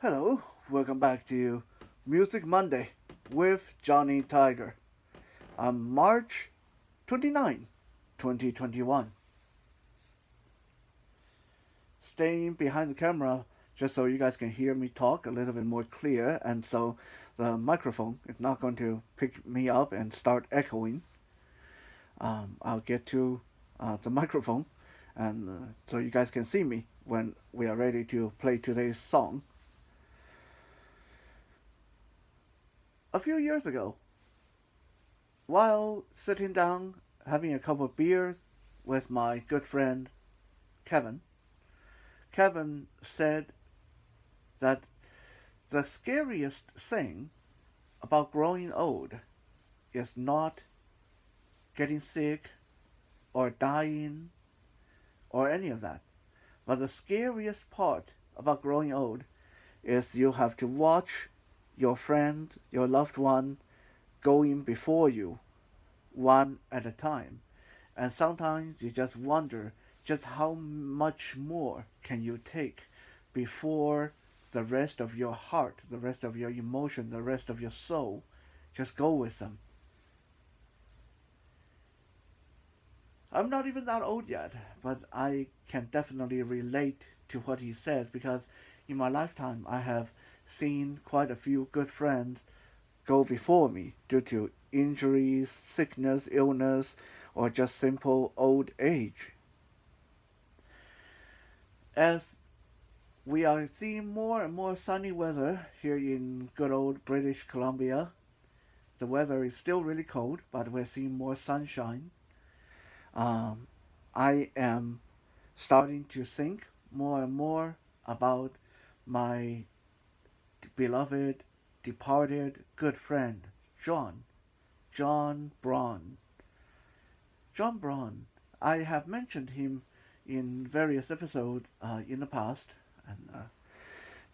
Hello, welcome back to Music Monday with Johnny Tiger. On March 29, 2021. Staying behind the camera just so you guys can hear me talk a little bit more clear and so the microphone is not going to pick me up and start echoing. I'll get to the microphone and so you guys can see me when we are ready to play today's song. A few years ago, while sitting down having a couple of beers with my good friend Kevin, Kevin said that the scariest thing about growing old is not getting sick or dying or any of that. But the scariest part about growing old is you have to watch your friend, your loved one, going before you one at a time. And sometimes you just wonder just how much more can you take before the rest of your heart, the rest of your emotion, the rest of your soul just go with them. I'm not even that old yet, but I can definitely relate to what he says because in my lifetime I have seen quite a few good friends go before me due to injuries, sickness, illness, or just simple old age. As we are seeing more and more sunny weather here in good old British Columbia, the weather is still really cold, but we're seeing more sunshine. Um, I am starting to think more and more about my beloved, departed good friend, John. John Braun. John Braun. I have mentioned him in various episodes in the past, and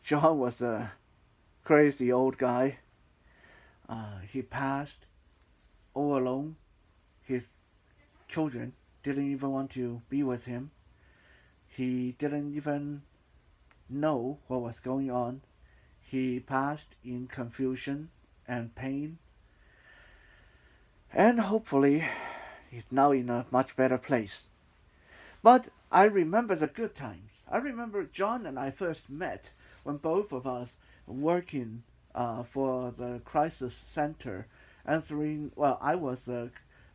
John was a crazy old guy. He passed all alone. His children didn't even want to be with him. He didn't even know what was going on. He passed in confusion and pain, and hopefully he's now in a much better place. But I remember the good times. I remember John and I first met when both of us working for the crisis center, I was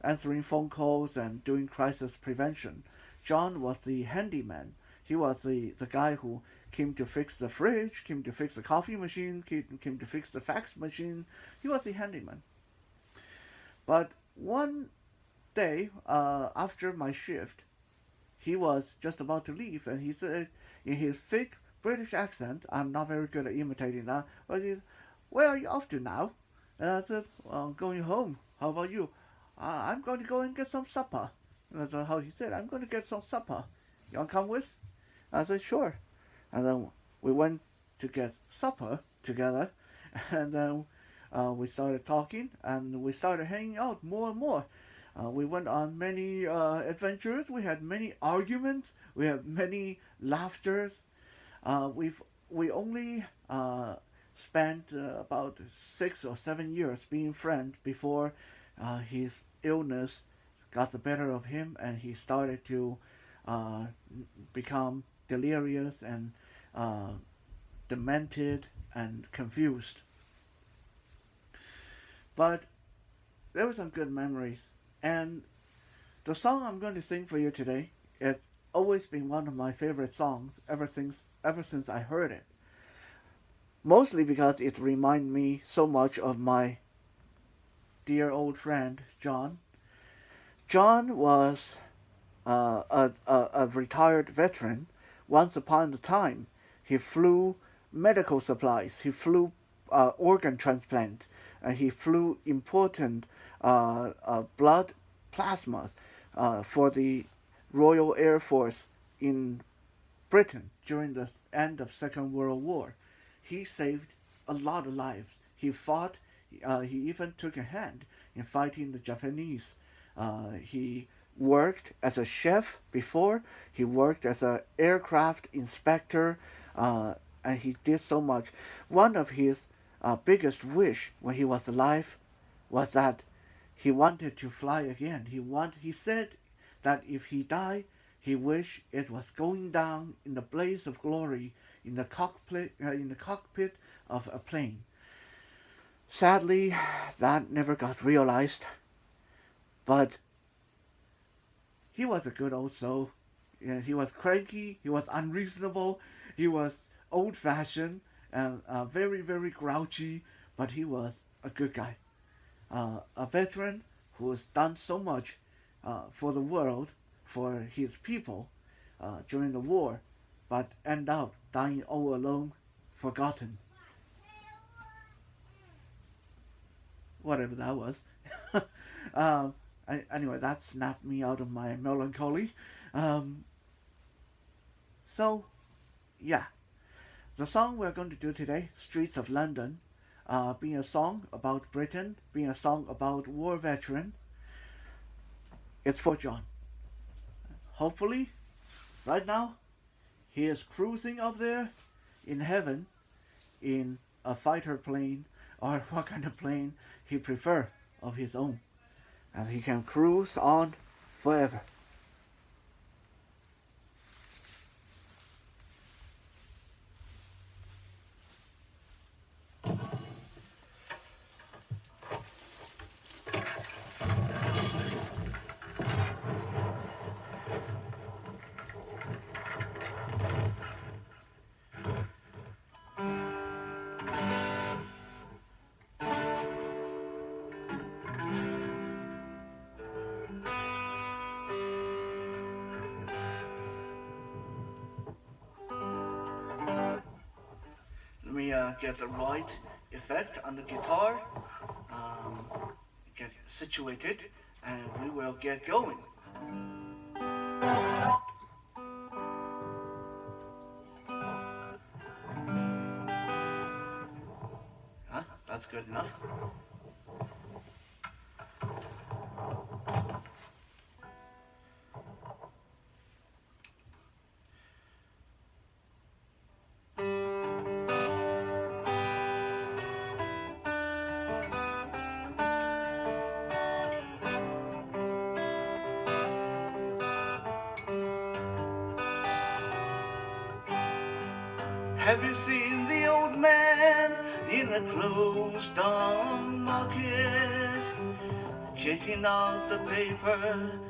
answering phone calls and doing crisis prevention. John was the handyman. He was the guy who came to fix the fridge, came to fix the coffee machine, came to fix the fax machine. He was the handyman. But one day, after my shift, he was just about to leave, and he said in his thick British accent, I'm not very good at imitating that, but he said, "Where are you off to now?" And I said, "Well, I'm going home. How about you?" "I'm going to go and get some supper." And that's how he said, "I'm going to get some supper. You want to come with?" I said, "Sure." And then we went to get supper together, and then we started talking, and we started hanging out more and more. We went on many adventures. We had many arguments. We had many laughters. We only spent about 6 or 7 years being friends before his illness got the better of him, and he started to uh, become delirious and uh, demented and confused. But there were some good memories, and the song I'm going to sing for you today, it's always been one of my favorite songs ever since I heard it. Mostly because it reminds me so much of my dear old friend John. John was a retired veteran. Once upon a time, he flew medical supplies. He flew organ transplant, and he flew important blood plasmas for the Royal Air Force in Britain during the end of Second World War. He saved a lot of lives. He fought. He even took a hand in fighting the Japanese. He worked as a chef before. He worked as an aircraft inspector and he did so much. One of his biggest wish when he was alive was that he wanted to fly again. He said that if he died, he wished it was going down in the blaze of glory in the cockpit of a plane. Sadly, that never got realized. But he was a good old soul. Yeah, he was cranky. He was unreasonable. He was old-fashioned and very, very grouchy. But he was a good guy, a veteran who has done so much for the world, for his people during the war, but end up dying all alone, forgotten. Whatever that was. um, anyway, that snapped me out of my melancholy. Um, so, yeah, the song we're going to do today, Streets of London, being a song about Britain, being a song about war veteran, it's for John. Hopefully, right now, he is cruising up there in heaven in a fighter plane or what kind of plane he prefer of his own. And he can cruise on forever. Let me get the right effect on the guitar, get situated, and we will get going. Huh? That's good enough. Have you seen the old man in a closed down market, kicking out the paper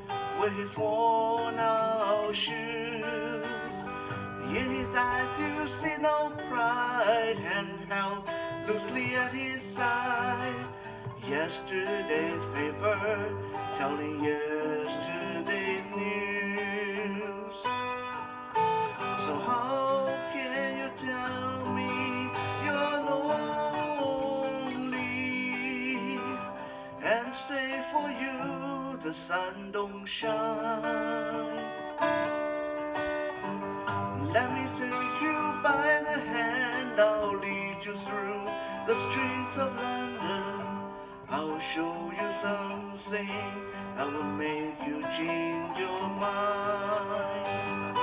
with his worn out shoes? In his eyes you see no pride, and held loosely at his side. Yesterday's paper telling yesterday's news. So how can you tell me you're lonely and say for you the sun don't shine? Let me take you by the hand, I'll lead you through the streets of London. I'll show you something that will make you change your mind.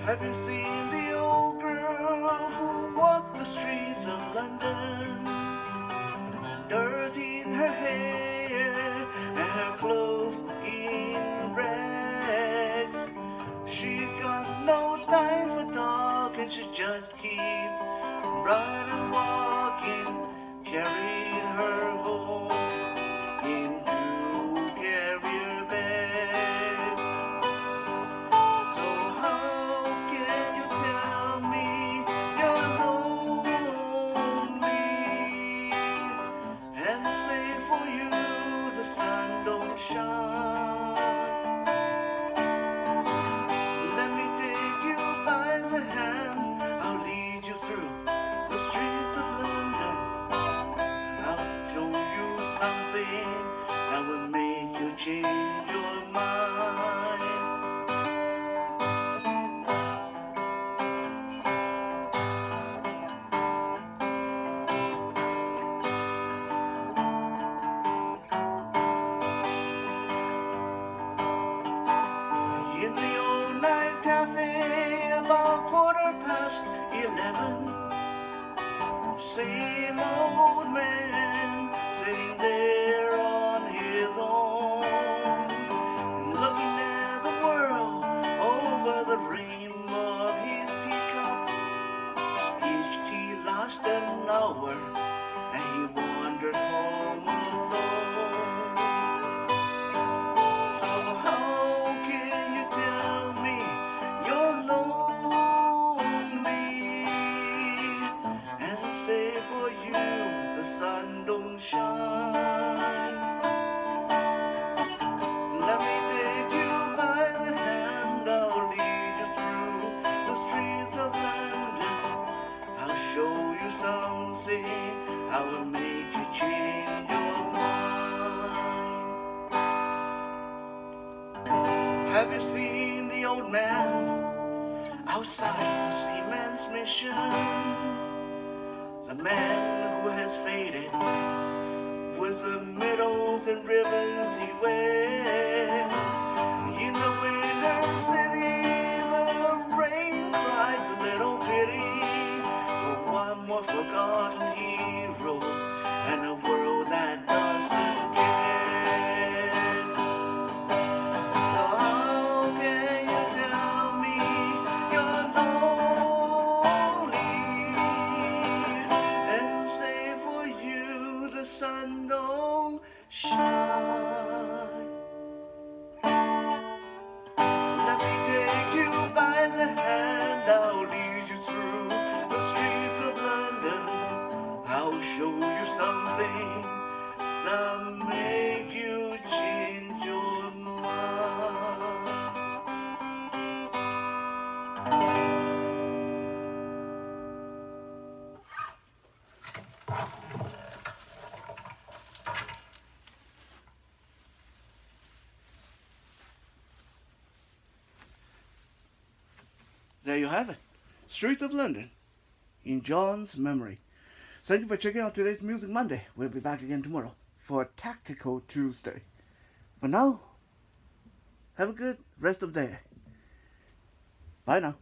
Have you seen the old girl who walked the streets of London? Dirt in her hair and her clothes in rags. She got no time for talk and she just keep right on walking, carried her home in two carrier bags. So how can you same old man sitting there on his own, looking at the world over the rainbow of his teacup. Each tea lost an hour, and he wandered home alone. So how can you tell me you're lonely and say for you the sun don't shine? Let me take you by the hand, I'll lead you through the streets of London. I'll show you something, I will make you change your mind. Have you seen the old man outside the seaman's mission? The man who has faded with the medals and ribbons he wears. In the winter city, the rain cries a little pity for one more forgotten hero and a world that doesn't care. So how can you tell me you're lonely and say for you the sun don't shine? Let me take you by the hand, I'll lead you through the streets of London. I'll show you something that'll make you change your mind. There you have it. Streets of London in John's memory. Thank you for checking out today's Music Monday. We'll be back again tomorrow for Tactical Tuesday. For now, have a good rest of the day. Bye now.